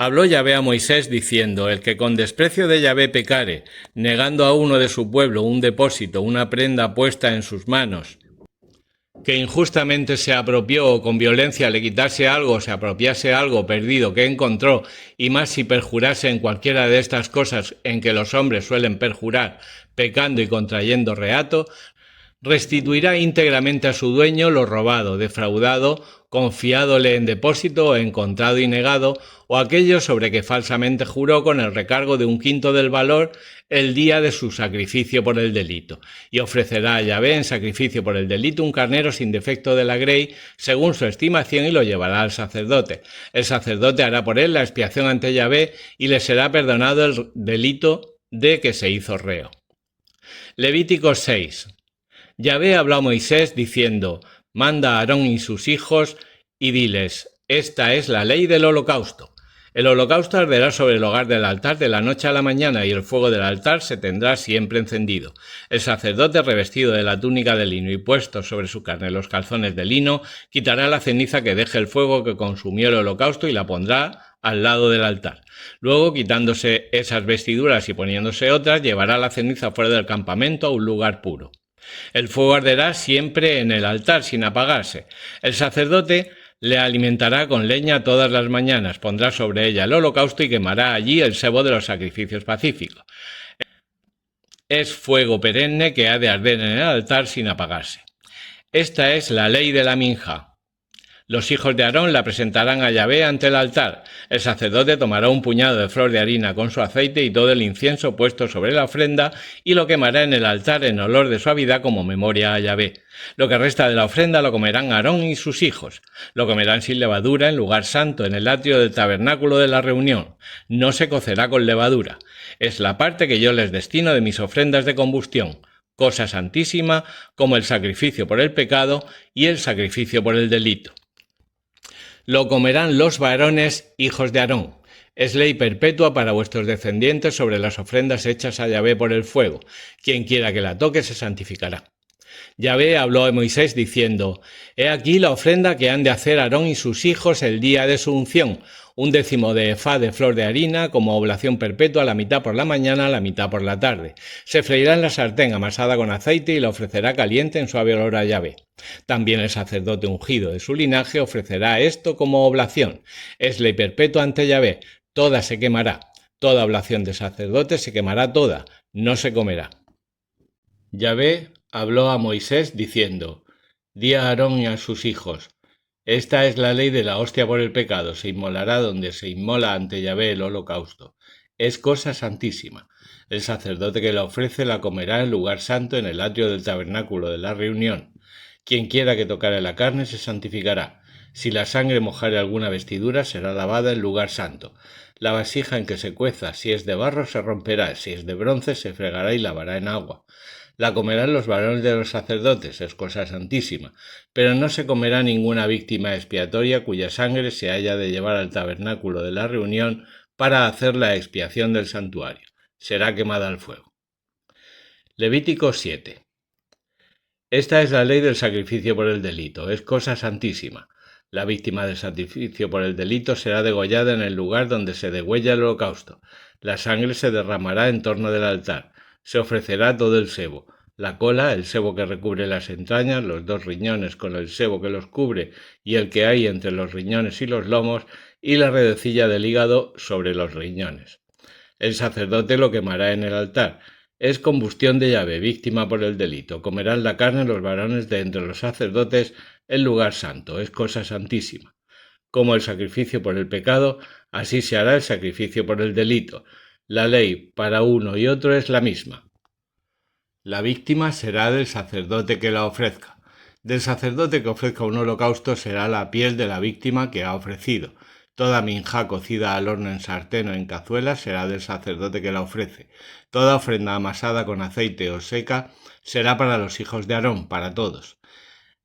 Habló Yahvé a Moisés diciendo: el que con desprecio de Yahvé pecare, negando a uno de su pueblo un depósito, una prenda puesta en sus manos, que injustamente se apropió o con violencia le quitase algo, se apropiase algo perdido que encontró, y más si perjurase en cualquiera de estas cosas en que los hombres suelen perjurar, pecando y contrayendo reato, restituirá íntegramente a su dueño lo robado, defraudado, confiádole en depósito o encontrado y negado, o aquello sobre que falsamente juró con el recargo de 1/5 del valor el día de su sacrificio por el delito, y ofrecerá a Yahvé en sacrificio por el delito un carnero sin defecto de la grey, según su estimación, y lo llevará al sacerdote. El sacerdote hará por él la expiación ante Yahvé, y le será perdonado el delito de que se hizo reo. Levítico 6. Yahvé habló a Moisés diciendo: manda a Aarón y sus hijos y diles: esta es la ley del holocausto. El holocausto arderá sobre el hogar del altar de la noche a la mañana, y el fuego del altar se tendrá siempre encendido. El sacerdote, revestido de la túnica de lino y puesto sobre su carne los calzones de lino, quitará la ceniza que deje el fuego que consumió el holocausto y la pondrá al lado del altar. Luego, quitándose esas vestiduras y poniéndose otras, llevará la ceniza fuera del campamento a un lugar puro. El fuego arderá siempre en el altar sin apagarse. El sacerdote le alimentará con leña todas las mañanas, pondrá sobre ella el holocausto y quemará allí el sebo de los sacrificios pacíficos. Es fuego perenne que ha de arder en el altar sin apagarse. Esta es la ley de la minja. Los hijos de Aarón la presentarán a Yahvé ante el altar. El sacerdote tomará un puñado de flor de harina con su aceite y todo el incienso puesto sobre la ofrenda, y lo quemará en el altar en olor de suavidad como memoria a Yahvé. Lo que resta de la ofrenda lo comerán Aarón y sus hijos. Lo comerán sin levadura en lugar santo, en el atrio del tabernáculo de la reunión. No se cocerá con levadura. Es la parte que yo les destino de mis ofrendas de combustión, cosa santísima como el sacrificio por el pecado y el sacrificio por el delito. Lo comerán los varones hijos de Aarón. Es ley perpetua para vuestros descendientes sobre las ofrendas hechas a Yahvé por el fuego. Quien quiera que la toque se santificará. Yahvé habló a Moisés diciendo: he aquí la ofrenda que han de hacer Aarón y sus hijos el día de su unción: 1/10 de efá de flor de harina como oblación perpetua, la mitad por la mañana, la mitad por la tarde. Se freirá en la sartén amasada con aceite y la ofrecerá caliente en suave olor a Yahvé. También el sacerdote ungido de su linaje ofrecerá esto como oblación. Es ley perpetua ante Yahvé, toda se quemará. Toda oblación de sacerdote se quemará toda, no se comerá. Yahvé habló a Moisés diciendo: di a Aarón y a sus hijos: esta es la ley de la hostia por el pecado, se inmolará donde se inmola ante Yahvé el holocausto. Es cosa santísima. El sacerdote que la ofrece la comerá en lugar santo en el atrio del tabernáculo de la reunión. Quien quiera que tocare la carne se santificará. Si la sangre mojare alguna vestidura, será lavada en lugar santo. La vasija en que se cueza, si es de barro, se romperá; si es de bronce, se fregará y lavará en agua. La comerán los varones de los sacerdotes, es cosa santísima, pero no se comerá ninguna víctima expiatoria cuya sangre se haya de llevar al tabernáculo de la reunión para hacer la expiación del santuario. Será quemada al fuego. Levítico 7. Esta es la ley del sacrificio por el delito, es cosa santísima. La víctima del sacrificio por el delito será degollada en el lugar donde se degüella el holocausto. La sangre se derramará en torno del altar. Se ofrecerá todo el sebo: la cola, el sebo que recubre las entrañas, los 2 riñones con el sebo que los cubre y el que hay entre los riñones y los lomos, y la redecilla del hígado sobre los riñones. El sacerdote lo quemará en el altar. Es combustión de Yahvé, víctima por el delito. Comerán la carne los varones de entre los sacerdotes en lugar santo, es cosa santísima. Como el sacrificio por el pecado, así se hará el sacrificio por el delito. La ley para uno y otro es la misma. La víctima será del sacerdote que la ofrezca. Del sacerdote que ofrezca un holocausto será la piel de la víctima que ha ofrecido. Toda minjá cocida al horno en sartén o en cazuela será del sacerdote que la ofrece. Toda ofrenda amasada con aceite o seca será para los hijos de Aarón, para todos.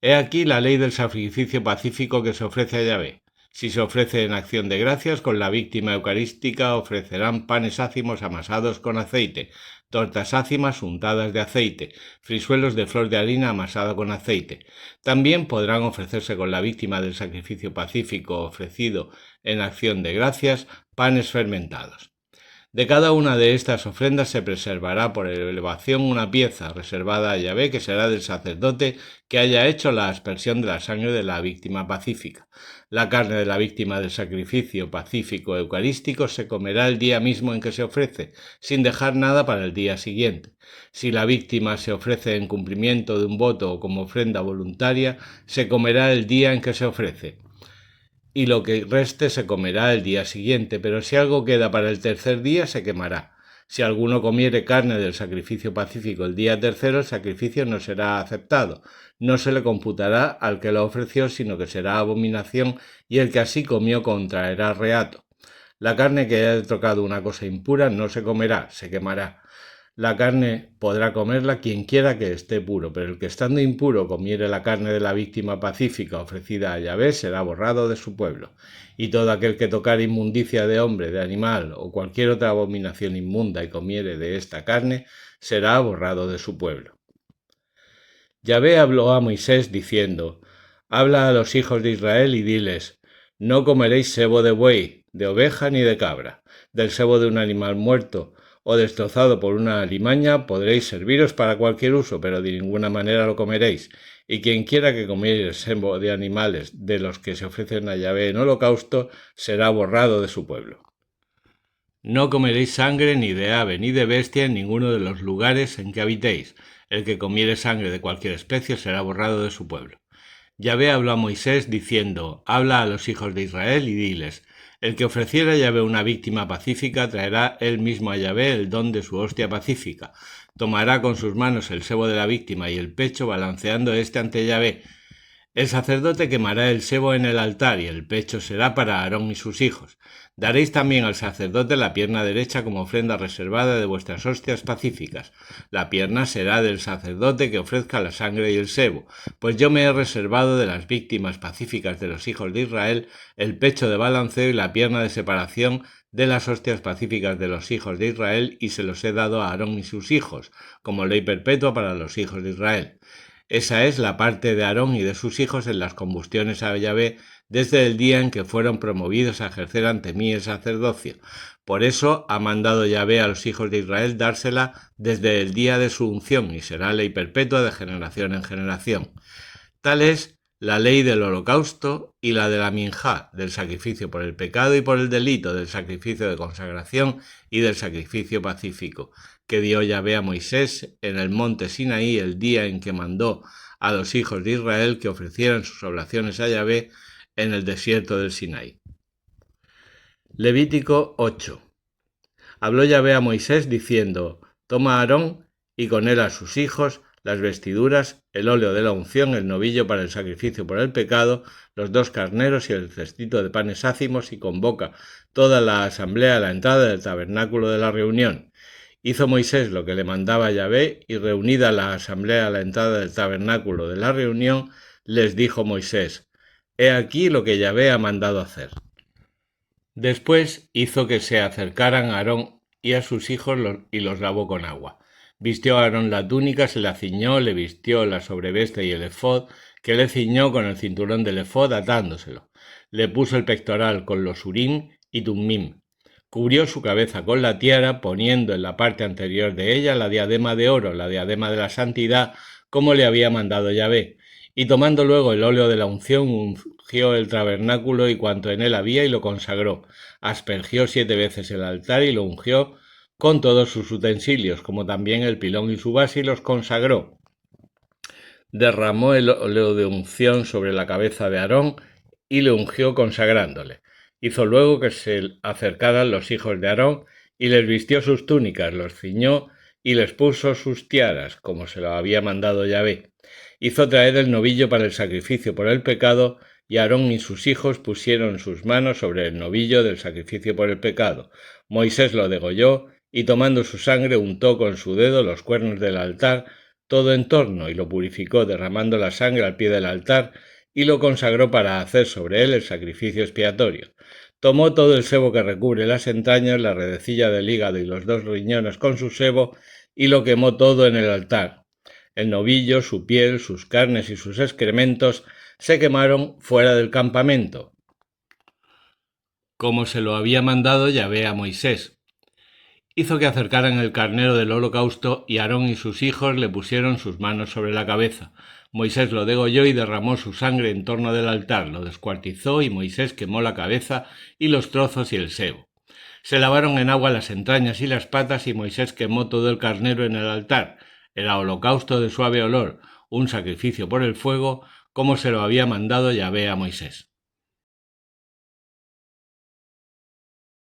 He aquí la ley del sacrificio pacífico que se ofrece a Yahvé. Si se ofrece en acción de gracias, con la víctima eucarística ofrecerán panes ácimos amasados con aceite, tortas ácimas untadas de aceite, frisuelos de flor de harina amasada con aceite. También podrán ofrecerse con la víctima del sacrificio pacífico ofrecido en acción de gracias, panes fermentados. De cada una de estas ofrendas se preservará por elevación una pieza reservada a Yahvé, que será del sacerdote que haya hecho la aspersión de la sangre de la víctima pacífica. La carne de la víctima del sacrificio pacífico eucarístico se comerá el día mismo en que se ofrece, sin dejar nada para el día siguiente. Si la víctima se ofrece en cumplimiento de un voto o como ofrenda voluntaria, se comerá el día en que se ofrece, y lo que reste se comerá el día siguiente, pero si algo queda para el tercer día, se quemará. Si alguno comiere carne del sacrificio pacífico el día tercero, el sacrificio no será aceptado, no se le computará al que lo ofreció, sino que será abominación, y el que así comió contraerá reato. La carne que haya tocado una cosa impura no se comerá, se quemará. La carne podrá comerla quien quiera que esté puro, pero el que estando impuro comiere la carne de la víctima pacífica ofrecida a Yahvé será borrado de su pueblo. Y todo aquel que tocare inmundicia de hombre, de animal o cualquier otra abominación inmunda y comiere de esta carne, será borrado de su pueblo. Yahvé habló a Moisés diciendo: Habla a los hijos de Israel y diles: No comeréis sebo de buey, de oveja ni de cabra, del sebo de un animal muerto o destrozado por una alimaña podréis serviros para cualquier uso, pero de ninguna manera lo comeréis. Y quien quiera que comiere el sebo de animales de los que se ofrecen a Yahvé en holocausto, será borrado de su pueblo. No comeréis sangre ni de ave ni de bestia en ninguno de los lugares en que habitéis. El que comiere sangre de cualquier especie será borrado de su pueblo. Yahvé habló a Moisés diciendo: Habla a los hijos de Israel y diles: El que ofreciera a Yahvé una víctima pacífica traerá él mismo a Yahvé el don de su hostia pacífica. Tomará con sus manos el sebo de la víctima y el pecho, balanceando éste ante Yahvé. El sacerdote quemará el sebo en el altar y el pecho será para Aarón y sus hijos. Daréis también al sacerdote la pierna derecha como ofrenda reservada de vuestras hostias pacíficas. La pierna será del sacerdote que ofrezca la sangre y el sebo, pues yo me he reservado de las víctimas pacíficas de los hijos de Israel el pecho de balanceo y la pierna de separación de las hostias pacíficas de los hijos de Israel, y se los he dado a Aarón y sus hijos, como ley perpetua para los hijos de Israel. Esa es la parte de Aarón y de sus hijos en las combustiones a Yahvé desde el día en que fueron promovidos a ejercer ante mí el sacerdocio. Por eso ha mandado Yahvé a los hijos de Israel dársela desde el día de su unción, y será ley perpetua de generación en generación. Tal es la ley del holocausto y la de la minjá, del sacrificio por el pecado y por el delito, del sacrificio de consagración y del sacrificio pacífico, que dio Yahvé a Moisés en el monte Sinaí el día en que mandó a los hijos de Israel que ofrecieran sus oblaciones a Yahvé en el desierto del Sinaí. Levítico 8. Habló Yahvé a Moisés diciendo: Toma a Aarón y con él a sus hijos las vestiduras, el óleo de la unción, el novillo para el sacrificio por el pecado, los 2 carneros y el cestito de panes ácimos, y convoca toda la asamblea a la entrada del tabernáculo de la reunión. Hizo Moisés lo que le mandaba Yahvé, y reunida la asamblea a la entrada del tabernáculo de la reunión, les dijo Moisés: He aquí lo que Yahvé ha mandado hacer. Después hizo que se acercaran a Aarón y a sus hijos y los lavó con agua. Vistió a Aarón la túnica, se la ciñó, le vistió la sobreveste y el efod, que le ciñó con el cinturón del efod atándoselo. Le puso el pectoral con los urim y tummim. Cubrió su cabeza con la tiara, poniendo en la parte anterior de ella la diadema de oro, la diadema de la santidad, como le había mandado Yahvé. Y tomando luego el óleo de la unción, ungió el tabernáculo y cuanto en él había, y lo consagró. Aspergió 7 veces el altar y lo ungió con todos sus utensilios, como también el pilón y su base, y los consagró. Derramó el óleo de unción sobre la cabeza de Aarón y le ungió consagrándole. Hizo luego que se acercaran los hijos de Aarón y les vistió sus túnicas, los ciñó y les puso sus tiaras, como se lo había mandado Yahvé. Hizo traer el novillo para el sacrificio por el pecado, y Aarón y sus hijos pusieron sus manos sobre el novillo del sacrificio por el pecado. Moisés lo degolló, y tomando su sangre untó con su dedo los cuernos del altar todo en torno, y lo purificó derramando la sangre al pie del altar y lo consagró para hacer sobre él el sacrificio expiatorio. Tomó todo el sebo que recubre las entrañas, la redecilla del hígado y los 2 riñones con su sebo, y lo quemó todo en el altar. El novillo, su piel, sus carnes y sus excrementos se quemaron fuera del campamento, como se lo había mandado Yahvé a Moisés. Hizo que acercaran el carnero del holocausto y Aarón y sus hijos le pusieron sus manos sobre la cabeza. Moisés lo degolló y derramó su sangre en torno del altar, lo descuartizó y Moisés quemó la cabeza y los trozos y el sebo. Se lavaron en agua las entrañas y las patas y Moisés quemó todo el carnero en el altar. Era holocausto de suave olor, un sacrificio por el fuego, como se lo había mandado Yahvé a Moisés.